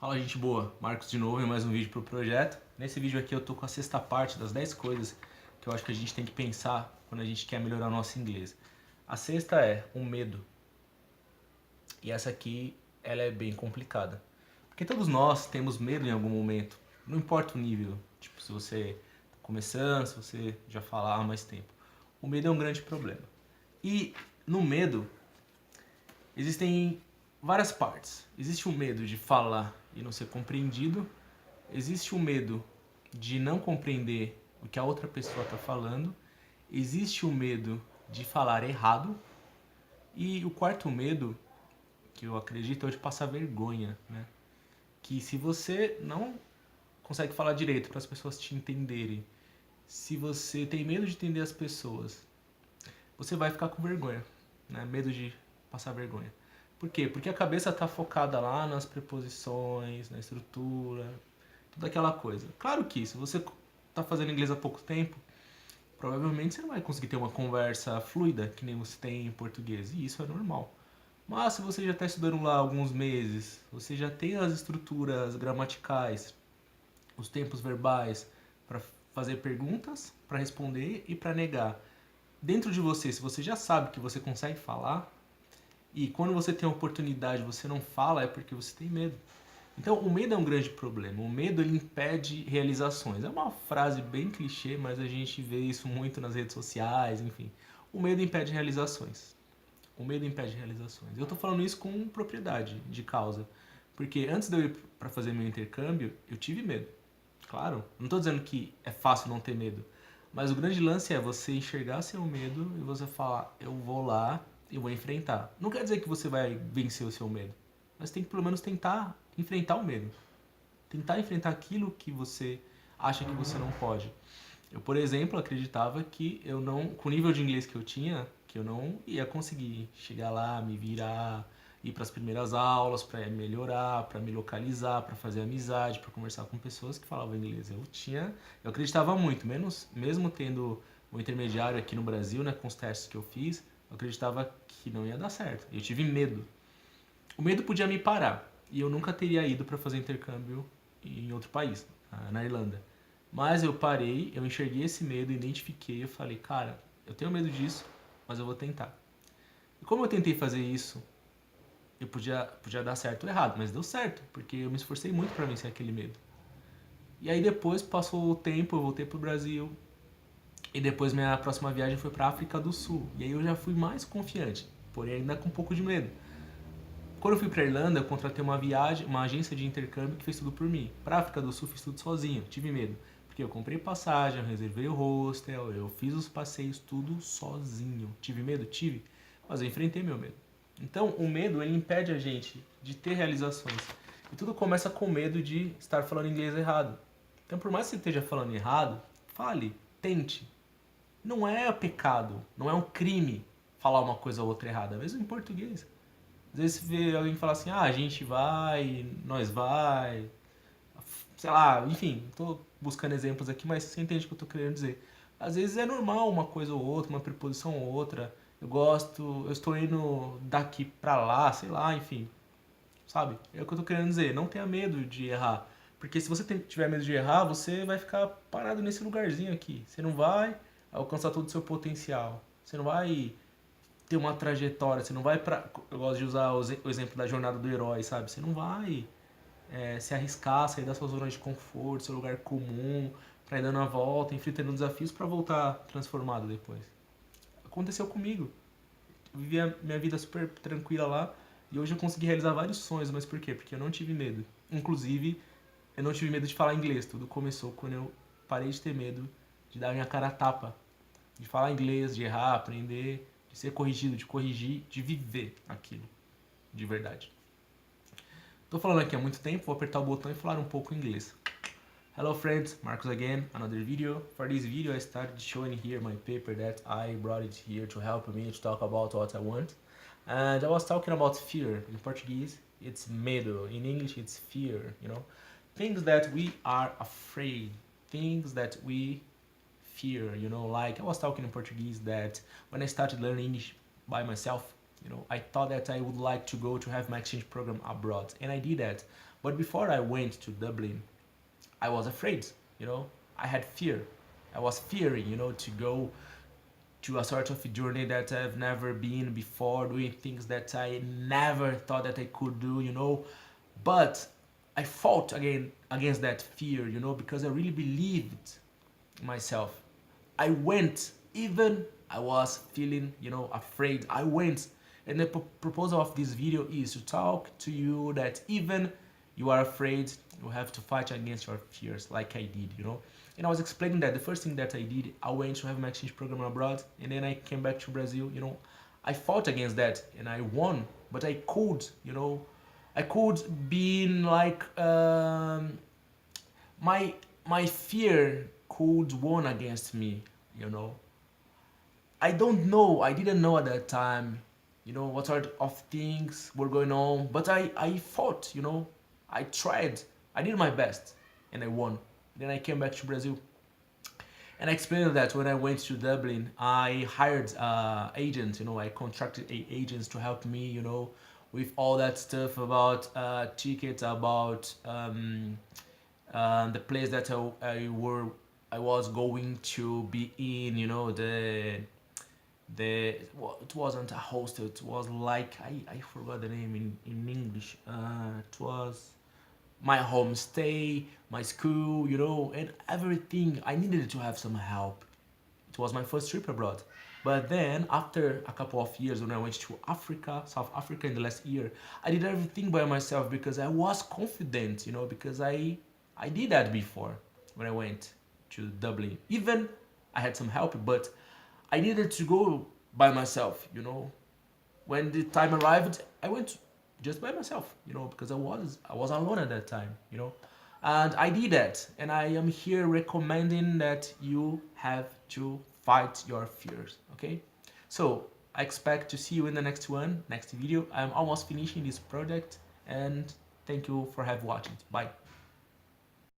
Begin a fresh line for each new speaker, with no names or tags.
Fala, gente boa, Marcos de novo em mais um vídeo para o projeto. Nesse vídeo aqui eu tô com a sexta parte das 10 coisas que eu acho que a gente tem que pensar quando a gente quer melhorar o nosso inglês. A sexta é o medo. E essa aqui, ela é bem complicada. Porque todos nós temos medo em algum momento, não importa o nível. Tipo, se você tá começando, se você já fala há mais tempo. O medo é um grande problema. E no medo, existem várias partes. Existe o medo de falar e não ser compreendido. Existe o medo de não compreender o que a outra pessoa está falando. Existe o medo de falar errado. E o quarto medo, que eu acredito, é o de passar vergonha, né? Que se você não consegue falar direito para as pessoas te entenderem, se você tem medo de entender as pessoas, você vai ficar com vergonha, né? Medo de passar vergonha. Por quê? Porque a cabeça está focada lá nas preposições, na estrutura, toda aquela coisa. Claro que se você está fazendo inglês há pouco tempo, provavelmente você não vai conseguir ter uma conversa fluida que nem você tem em português, e isso é normal. Mas se você já está estudando lá alguns meses, você já tem as estruturas gramaticais, os tempos verbais para fazer perguntas, para responder e para negar. Dentro de você, se você já sabe que você consegue falar, e quando você tem a oportunidade você não fala, é porque você tem medo. Então, o medo é um grande problema. O medo, ele impede realizações. É uma frase bem clichê, mas a gente vê isso muito nas redes sociais, enfim. O medo impede realizações. O medo impede realizações. Eu tô falando isso com propriedade de causa. Porque antes de eu ir para fazer meu intercâmbio, eu tive medo. Claro, não tô dizendo que é fácil não ter medo. Mas o grande lance é você enxergar seu medo e você falar, eu vou lá e vou enfrentar. Não quer dizer que você vai vencer o seu medo. Mas tem que pelo menos tentar enfrentar o medo. Tentar enfrentar aquilo que você acha que você não pode. Eu, por exemplo, acreditava que eu não, com o nível de inglês que eu tinha, que eu não ia conseguir chegar lá, me virar, ir para as primeiras aulas, para melhorar, para me localizar, para fazer amizade, para conversar com pessoas que falavam inglês. Eu acreditava muito, mesmo tendo o intermediário aqui no Brasil, né, com os testes que eu fiz, eu acreditava que não ia dar certo. Eu tive medo. O medo podia me parar e eu nunca teria ido para fazer intercâmbio em outro país, na Irlanda. Mas eu parei, eu enxerguei esse medo, identifiquei, eu falei, cara, eu tenho medo disso, mas eu vou tentar. E como eu tentei fazer isso, eu podia dar certo ou errado, mas deu certo, porque eu me esforcei muito para vencer aquele medo. E aí depois passou o tempo, eu voltei pro Brasil, e depois minha próxima viagem foi para África do Sul. E aí eu já fui mais confiante, porém ainda com um pouco de medo. Quando eu fui pra Irlanda, eu contratei uma agência de intercâmbio que fez tudo por mim. Pra África do Sul, fiz tudo sozinho, tive medo. Porque eu comprei passagem, eu reservei o hostel, eu fiz os passeios, tudo sozinho. Tive medo? Tive. Mas eu enfrentei meu medo. Então, o medo, ele impede a gente de ter realizações. E tudo começa com medo de estar falando inglês errado. Então, por mais que você esteja falando errado, fale, tente. Não é pecado, não é um crime falar uma coisa ou outra errada, mesmo em português. Às vezes você vê alguém falar assim, a gente vai, nós vai, sei lá, enfim, tô buscando exemplos aqui, mas você entende o que eu tô querendo dizer. Às vezes é normal uma coisa ou outra, uma preposição ou outra. Eu estou indo daqui pra lá, sei lá, enfim. Sabe? É o que eu tô querendo dizer. Não tenha medo de errar. Porque se você tiver medo de errar, você vai ficar parado nesse lugarzinho aqui. Você não vai alcançar todo o seu potencial. Você não vai ter uma trajetória, você não vai pra. Eu gosto de usar o exemplo da jornada do herói, sabe? Você não vai se arriscar, sair da sua zona de conforto, seu lugar comum, pra ir dando a volta, enfrentando desafios pra voltar transformado depois. Aconteceu comigo. Eu vivi a minha vida super tranquila lá e hoje eu consegui realizar vários sonhos, mas por quê? Porque eu não tive medo. Inclusive, eu não tive medo de falar inglês. Tudo começou quando eu parei de ter medo de dar minha cara a tapa, de falar inglês, de errar, aprender, de ser corrigido, de corrigir, de viver aquilo de verdade. Tô falando aqui há muito tempo, vou apertar o botão e falar um pouco inglês. Hello friends, Marcos again, another video. For this video I started showing here my paper that I brought it here to help me to talk about what I want. And I was talking about fear. In Portuguese it's medo, in English it's fear, you know. Things that we are afraid, things that we fear, you know, like I was talking in Portuguese that when I started learning English by myself, you know, I thought that I would like to go to have my exchange program abroad, and I did that. But before I went to Dublin, I was afraid, you know. I had fear. I was fearing, you know, to go to a sort of a journey that I've never been before, doing things that I never thought that I could do, you know. But I fought against that fear, you know, because I really believed in myself. I went, even I was feeling, you know, afraid. I went. And the proposal of this video is to talk to you that even you are afraid, you have to fight against your fears like I did, you know. And I was explaining that the first thing that I did, I went to have my exchange program abroad, and then I came back to Brazil, you know. I fought against that and I won, but I could, you know, I could be like my fear could won against me, you know. I don't know, I didn't know at that time, you know, what sort of things were going on, but I fought, you know. I tried, I did my best, and I won. Then I came back to Brazil. And I explained that when I went to Dublin, I hired agents, you know, I contracted agents to help me, you know, with all that stuff about tickets, about the place that I was going to be in, you know, well, it wasn't a hostel, it was like I forgot the name in English. It was my homestay, my school, you know, and everything. I needed to have some help. It was my first trip abroad. But then, after a couple of years, when I went to Africa, South Africa in the last year, I did everything by myself because I was confident, you know, because I did that before when I went to Dublin. Even I had some help, but I needed to go by myself, you know. When the time arrived, I went just by myself, you know, because I was alone at that time, you know. And I did that, and I am here recommending that you have to fight your fears, okay? So I expect to see you in the next video. I'm almost finishing this project, and thank you for watching. Bye.